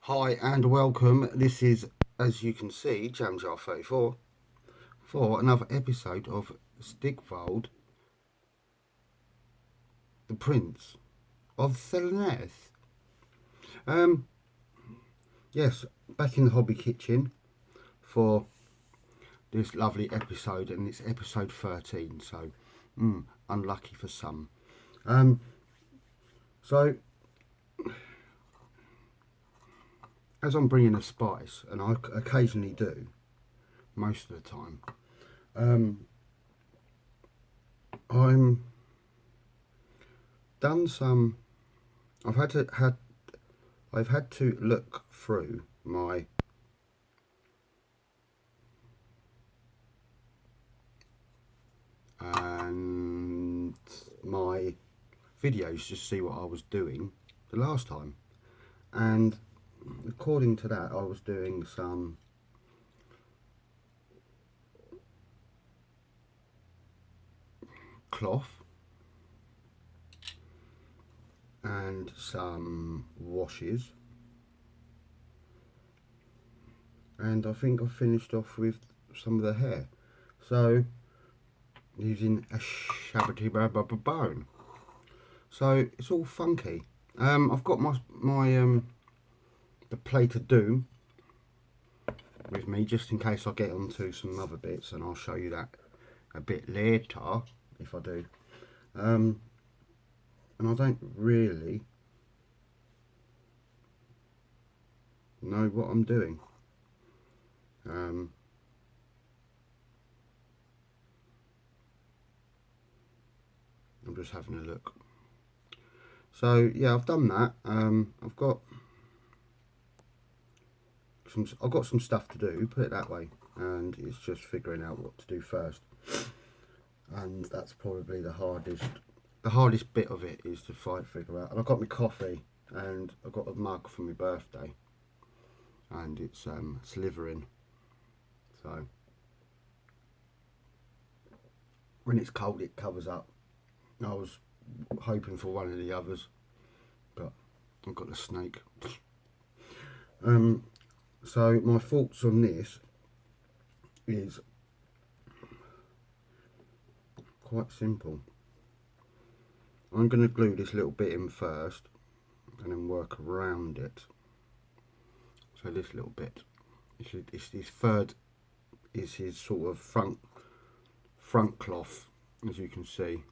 Hi and welcome. This is, as you can see, Jamjar34 for another episode of Sigvald, the Prince of Slaanesh. Um, yes, back in the hobby kitchen for this lovely episode, and it's episode 13. So, unlucky for some. Um, so as I'm bringing a spice, and I occasionally do, most of the time, I'm done some. I've had to had I've had to look through and my videos just see what I was doing the last time, and according to that I was doing some cloth and some washes, and I think I finished off with some of the hair, so using a shabby bone. So it's all funky. I've got my the plate of doom with me just in case I get onto some other bits, and I'll show you that a bit later if I do. And I don't really know what I'm doing. I'm just having a look. So yeah, I've done that. I've got some stuff to do, put it that way, and it's just figuring out what to do first. And that's probably the hardest bit of it, is to figure out. And I've got my coffee, and I've got a mug for my birthday, and it's slivering. So when it's cold, it covers up. I was hoping for one of the others, but I've got the snake. So my thoughts on this is quite simple. I'm going to glue this little bit in first and then work around it. So this little bit, it's his third, is his sort of front cloth, as you can see.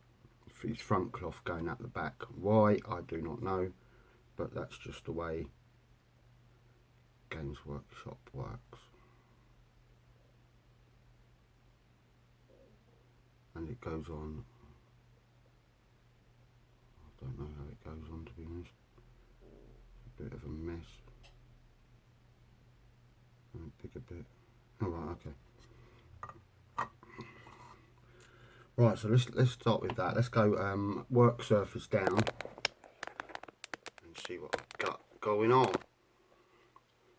His front cloth going at the back. Why, I do not know, but that's just the way Games Workshop works. And it goes on. I don't know how it goes on, to be honest. It's a bit of a mess. Pick a bit. Oh right, okay. Right, so let's start with that. Let's go work surface down and see what I've got going on.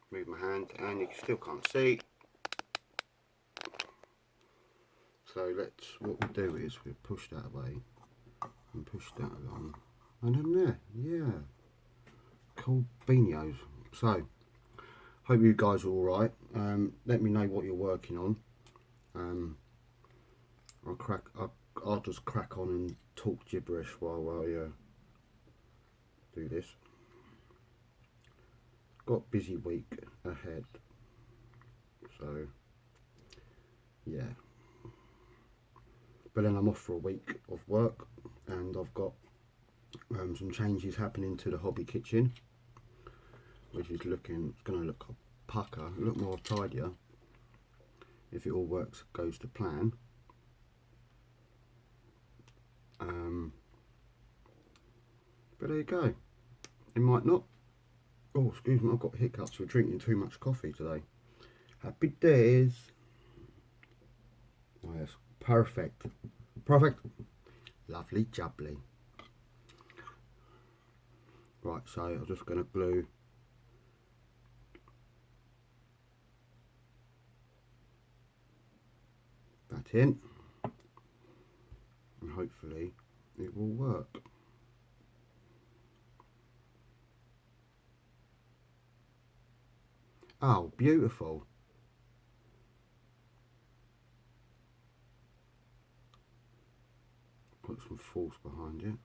Move my hand, and you still can't see. So what we do is we push that away and push that along, and then there, yeah, cool beanios. So hope you guys are all right. Let me know what you're working on. I'll just crack on and talk gibberish while I do this. Got busy week ahead, so yeah. But then I'm off for a week of work, and I've got some changes happening to the hobby kitchen, which is going to look a pucker, look more tidier if it all goes to plan. But there you go. It might not. Oh, excuse me, I've got hiccups for drinking too much coffee today. Happy days. Oh yes, perfect. Lovely jubbly. Right, so I'm just going to glue that in, and hopefully it will work. Oh, beautiful. Put some force behind it.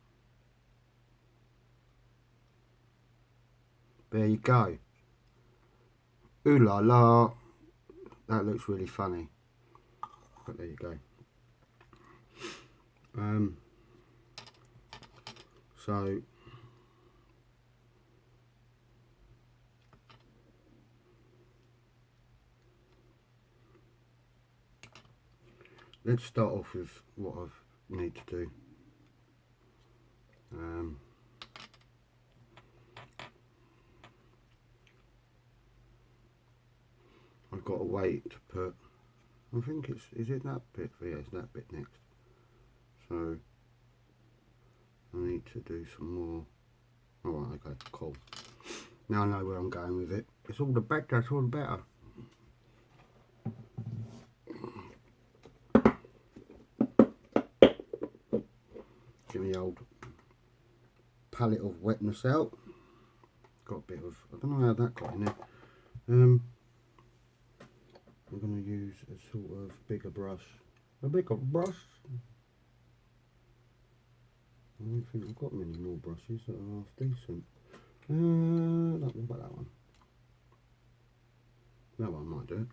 There you go. Ooh la la. That looks really funny. But there you go. So let's start off with what I need to do. I've got to wait to put, I think is it that bit? Yeah, it's that bit next. So I need to do some more. Alright, okay, cool. Now I know where I'm going with it. It's all the better, it's all the better. Get the old palette of wetness out. Got a bit of, I don't know how that got in there. I'm going to use a sort of bigger brush. A bigger brush? I don't think I've got many more brushes that are half decent. What about that one? That one might do it.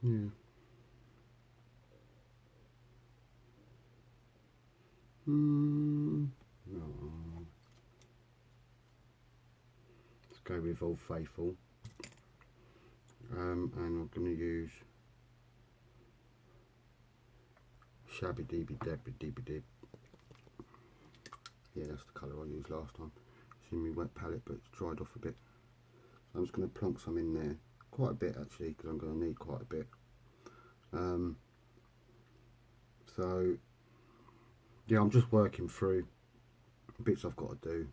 Yeah. No. Let's go with Old Faithful. And I'm going to use Shabby Deeby Debby Deeby Dib. Yeah, that's the colour I used last time. It's in my wet palette, but it's dried off a bit. So I'm just going to plonk some in there. Quite a bit actually, because I'm going to need quite a bit. So yeah, I'm just working through bits I've got to do.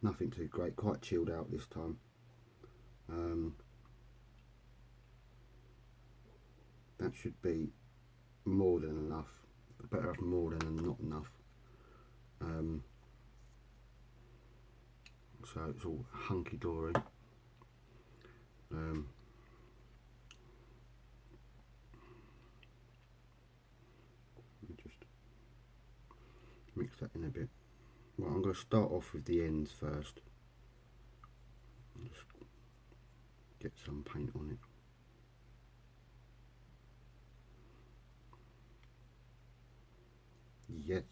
Nothing too great, quite chilled out this time. That should be more than enough. Better have more than not enough. So it's all hunky-dory. Just mix that in a bit. Well, I'm going to start off with the ends first. Just get some paint on it. Yes.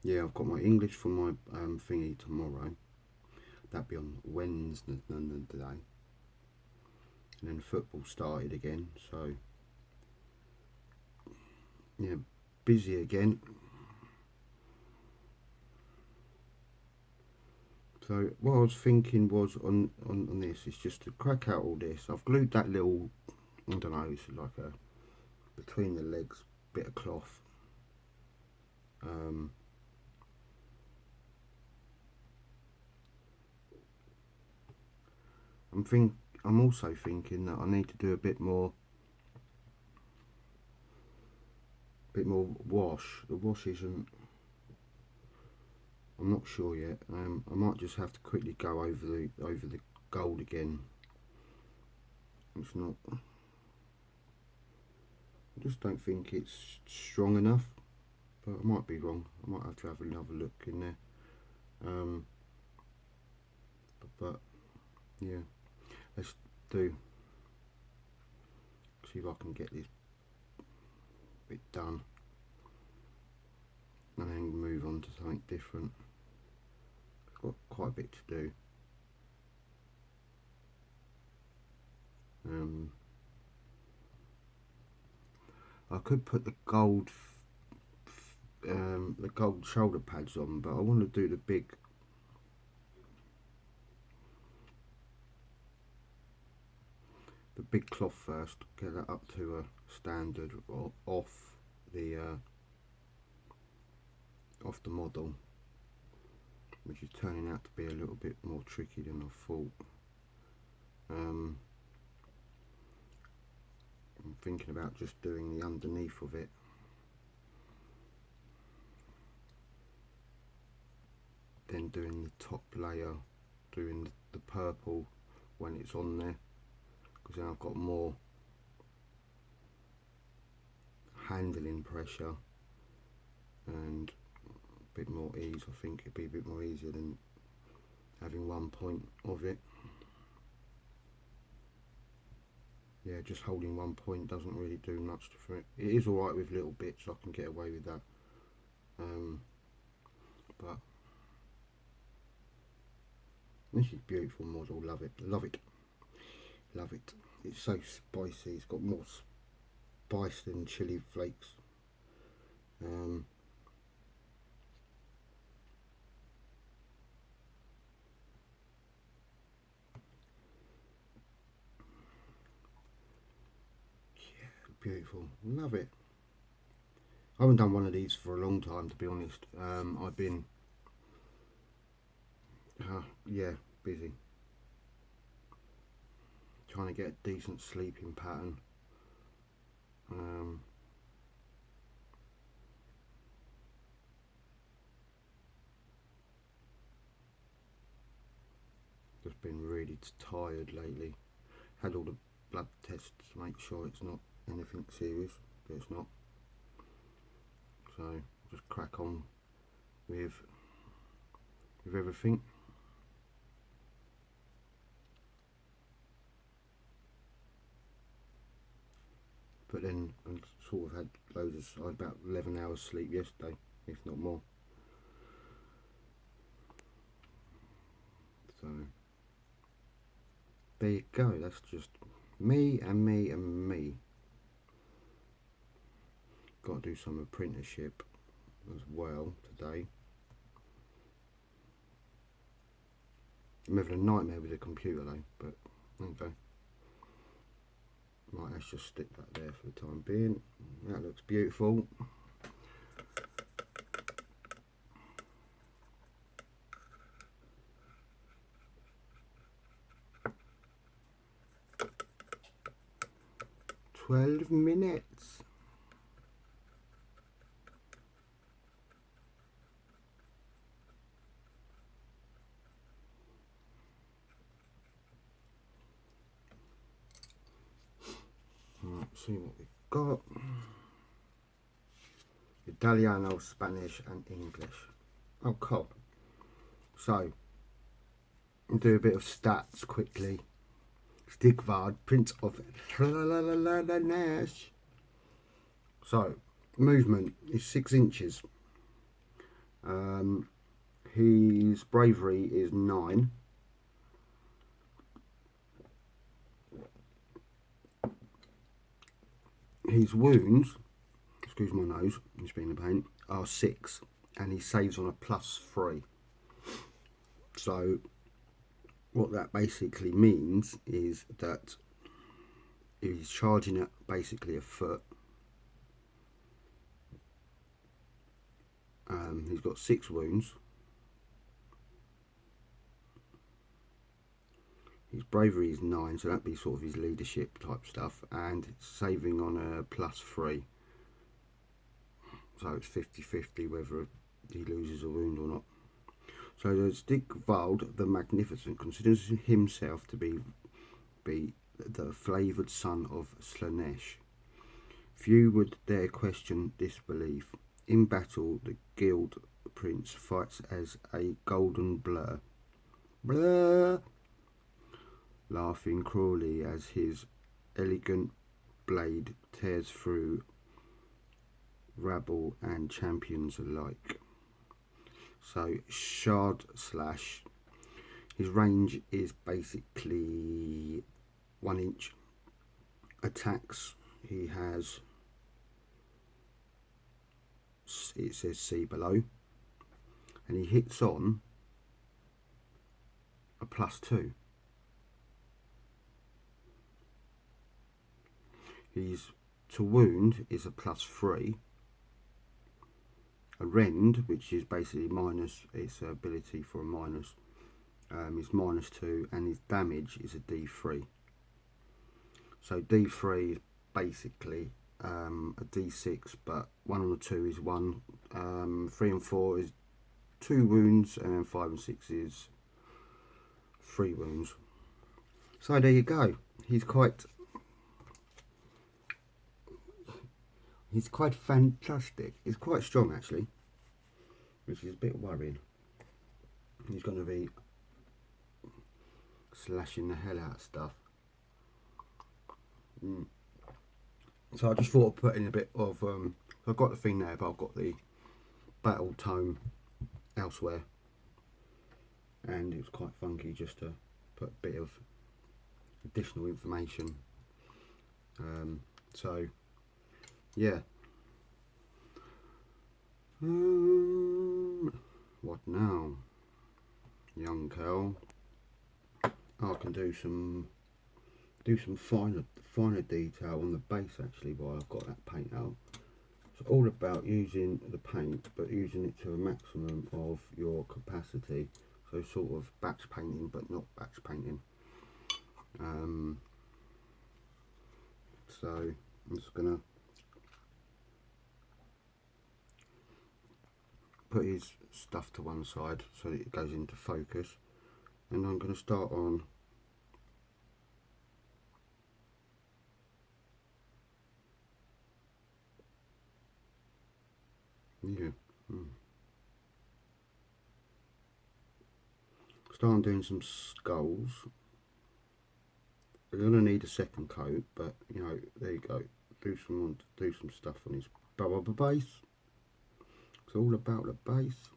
Yeah, I've got my English for my thingy tomorrow. That'll be on Wednesday today. And then football started again, so yeah, busy again. So what I was thinking was on this is just to crack out all this. I've glued that little, I don't know, it's like a between the legs bit of cloth. I'm also thinking that I need to do a bit more wash. The wash isn't, I'm not sure yet. I might just have to quickly go over the gold again. It's not, I just don't think it's strong enough, but I might be wrong. I might have to have another look in there. But yeah, let's see if I can get this bit done and then move on to something different. I've got quite a bit to do. I could put the gold shoulder pads on, but I want to do the big cloth first, get that up to a standard off the model, which is turning out to be a little bit more tricky than I thought. I'm thinking about just doing the underneath of it. Then doing the top layer, doing the purple when it's on there, because then I've got more handling pressure and a bit more ease. I think it'd be a bit more easier than having one point of it. Yeah, just holding one point doesn't really do much for it. It is alright with little bits, I can get away with that. But this is a beautiful model, love it, love it, love it. It's so spicy, it's got more spice than chili flakes. Beautiful, love it. I haven't done one of these for a long time, to be honest. I've been yeah, busy trying to get a decent sleeping pattern. Just been really tired lately. Had all the blood tests to make sure it's not anything serious, but it's not. So just crack on with everything. But then I sort of had loads of, I had about 11 hours sleep yesterday, if not more. So there you go, that's just me and me and me. Got to do some apprenticeship as well today. I'm having a nightmare with the computer though, but okay. Right, let's just stick that there for the time being. That looks beautiful. "12 minutes. Right, see what we've got. Italiano, Spanish and English. Oh, cool. So, I'll do a bit of stats quickly. Sigvald, Prince of Slaanesh. So, movement is 6 inches. His bravery is 9. His wounds, excuse my nose, it's been a pain, are 6, and he saves on a +3. So what that basically means is that if he's charging at basically a foot, he's got 6 wounds. His bravery is 9, so that'd be sort of his leadership type stuff, and saving on a +3. So it's 50-50 whether he loses a wound or not. So the Sigvald the Magnificent considers himself to be the flavoured son of Slaanesh. Few would dare question this belief. In battle, the Guild Prince fights as a golden blur. Blur! Laughing cruelly as his elegant blade tears through rabble and champions alike. So Shard Slash, his range is basically 1 inch. Attacks, he has, it says C below, and he hits on a +2. His to wound is a +3. A rend, which is basically minus its ability for a minus, is -2, and his damage is a D3. So D3 is basically a D6, but 1 on the 2 is 1, 3 and 4 is 2 wounds, and then 5 and 6 is 3 wounds. So there you go. He's quite fantastic. He's quite strong actually, which is a bit worrying. He's going to be slashing the hell out of stuff. So I just thought of putting a bit of I've got the thing there, but I've got the battle tome elsewhere, and it was quite funky just to put a bit of additional information. So yeah. What now, young Cal? I can do some finer detail on the base actually while I've got that paint out. It's all about using the paint, but using it to a maximum of your capacity. So sort of batch painting, but not batch painting. So I'm just gonna put his stuff to one side so that it goes into focus, and I'm going to start on start doing some skulls. We're going to need a second coat, but you know, there you go. Do some stuff on his base. It's all about the base.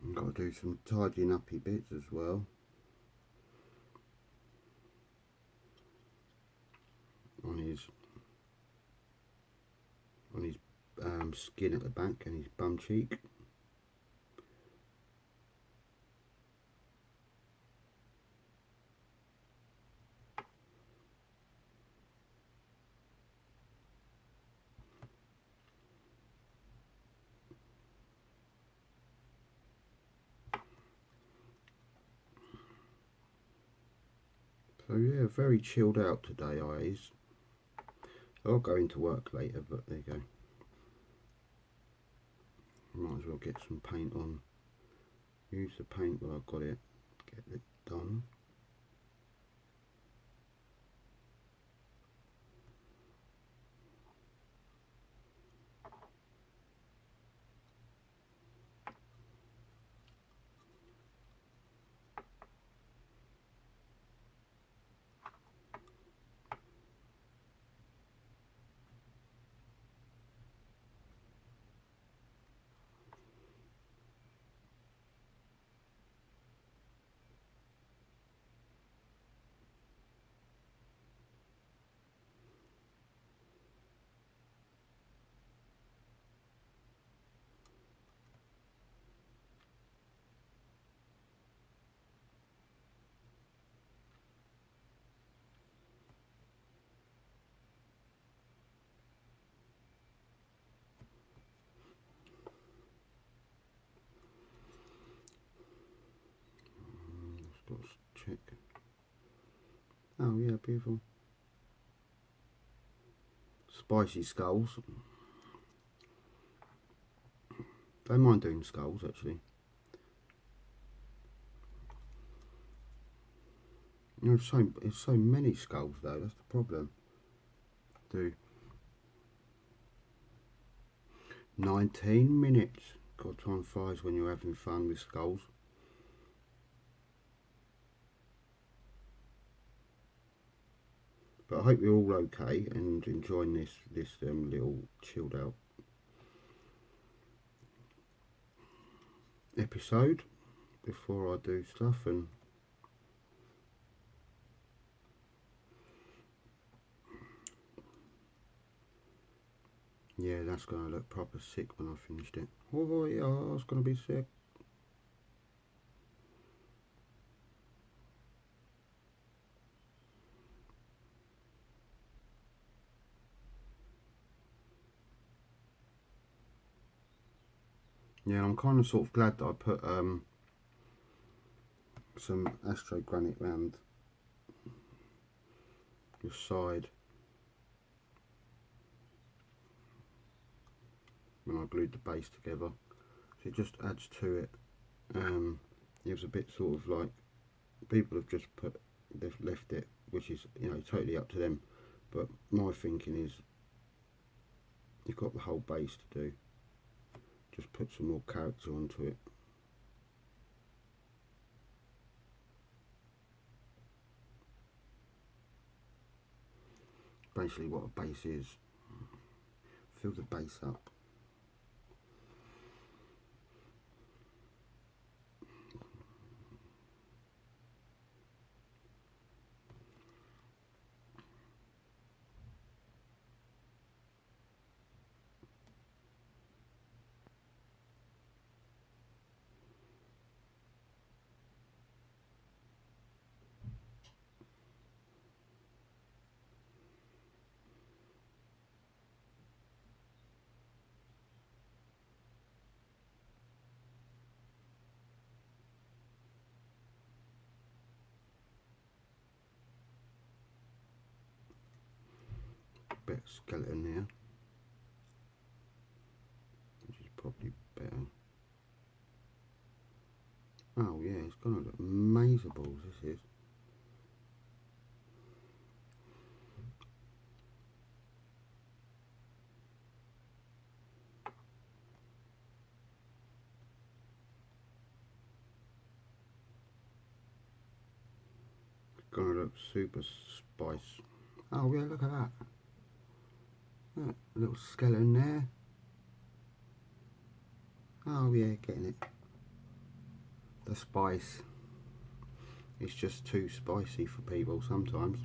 I've got to do some tidying uppy bits as well. On his skin at the back and his bum cheek. So yeah, very chilled out today, eyes. I'll go into work later, but there you go. Might as well get some paint on. Use the paint while I've got it. Get it done. Let's check. Oh yeah, beautiful. Spicy skulls. Don't mind doing skulls actually. There's so many skulls though. That's the problem. Do 19 minutes. God, time flies when you're having fun with skulls. But I hope you're all okay and enjoying this little chilled out episode before I do stuff. And yeah, that's going to look proper sick when I finished it. Oh yeah, it's going to be sick. Yeah, I'm kind of sort of glad that I put some astro granite round the side when I glued the base together. So it just adds to it. It was a bit sort of like, people have just they've left it, which is, you know, totally up to them. But my thinking is, you've got the whole base to do. Just put some more character onto it. Basically what a base is. Fill the base up. Bit of skeleton there, which is probably better. Oh yeah, it's gonna look amazable, this is. It's gonna look super spice. Oh yeah, look at that. Look, a little skeleton there. Oh yeah, getting it. The spice. It's just too spicy for people sometimes.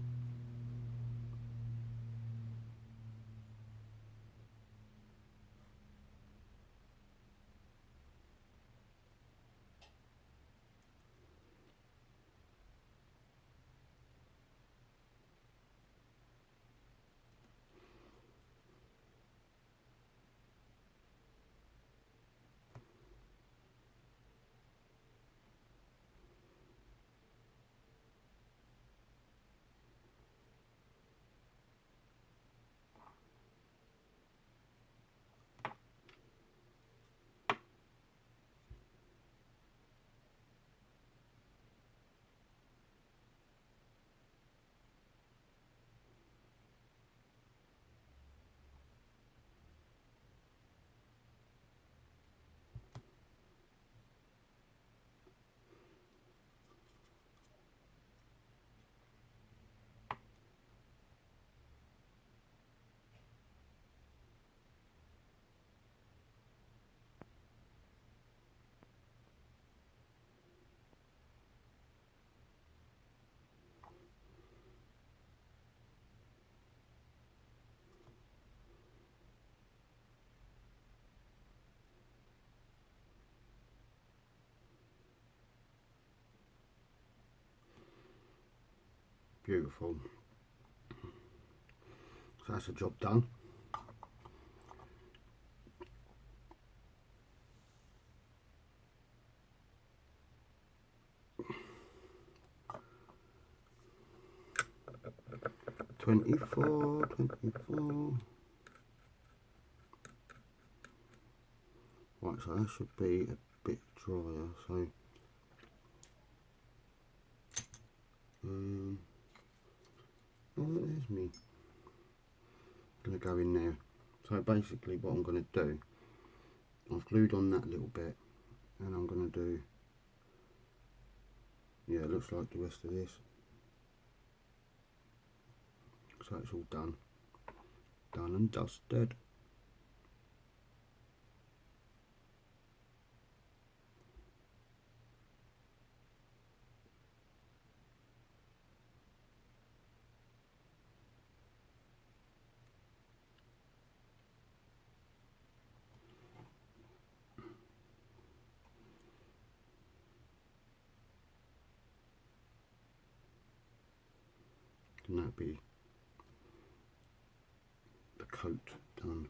Beautiful. So that's the job done. Twenty-four. Right, so that should be a bit drier. So, oh, there's me. Gonna go in there. So basically, what I'm gonna do, I've glued on that little bit, and I'm gonna do. Yeah, it looks like the rest of this. So it's all done. Done and dusted. And that'd be the coat done.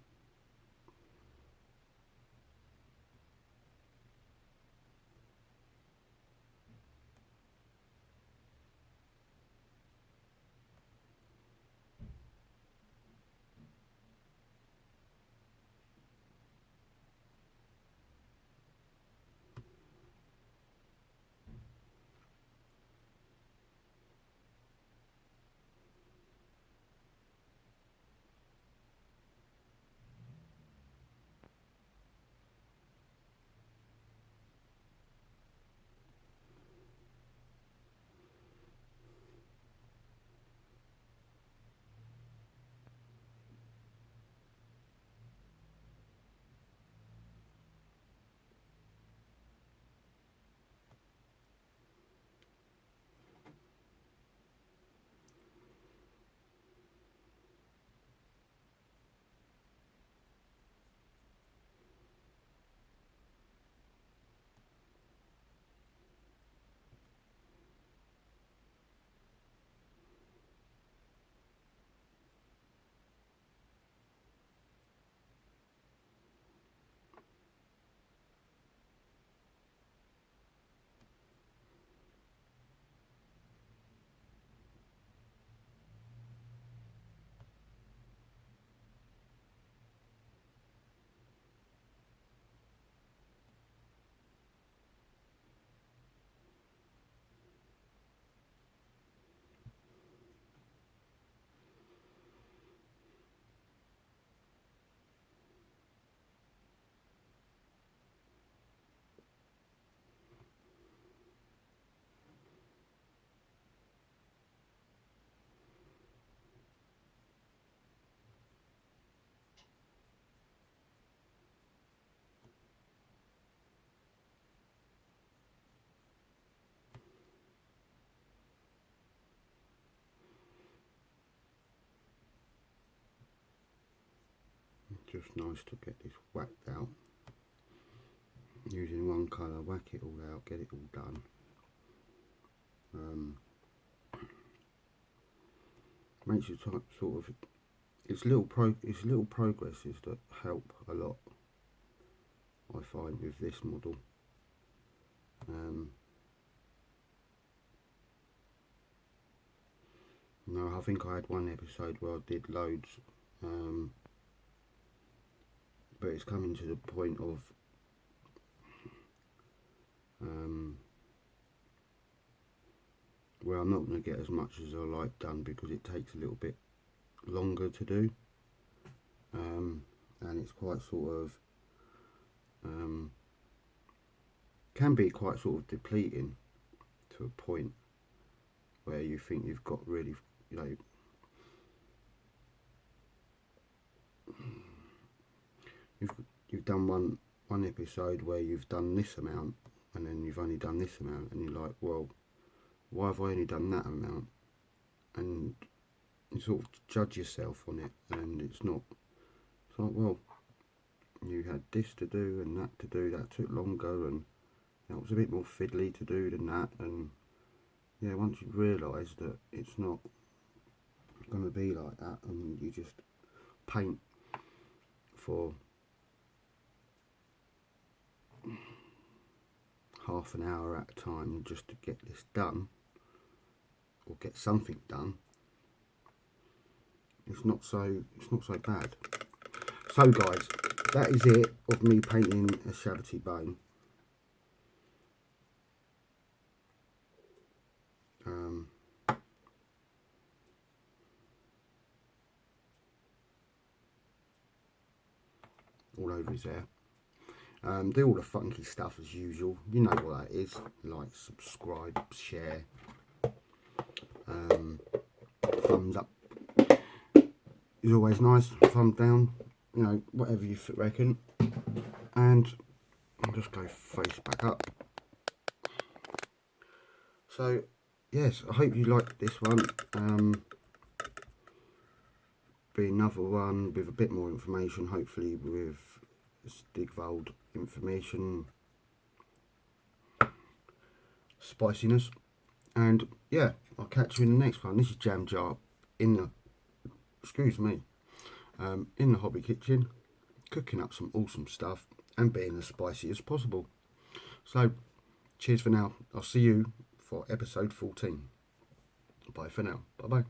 Just nice to get this whacked out. Using one colour, whack it all out, get it all done. Makes you sort of, it's little progresses that help a lot, I find, with this model. No, I think I had one episode where I did loads, but it's coming to the point of where I'm not going to get as much as I like done because it takes a little bit longer to do, and it's quite sort of can be quite sort of depleting to a point where you think you've got really, you know, you've done one episode where you've done this amount and then you've only done this amount, and you're like, well, why have I only done that amount? And you sort of judge yourself on it, and it's like, well, you had this to do and that to do, that took longer, and that was a bit more fiddly to do than that. And yeah, once you realise that it's not going to be like that, and you just paint for half an hour at a time just to get this done, or get something done, it's not so bad. So guys, that is it of me painting a Shabbity bone. All over his hair. Do all the funky stuff as usual. You know what that is. Like, subscribe, share, thumbs up is always nice. Thumb down, you know, whatever you reckon. And I'll just go face back up. So yes, I hope you liked this one. Be another one with a bit more information, hopefully with Sigvald information, spiciness, and yeah, I'll catch you in the next one. This is Jam Jar in the, in the hobby kitchen, cooking up some awesome stuff and being as spicy as possible. So cheers for now. I'll see you for episode 14. Bye for now. Bye bye.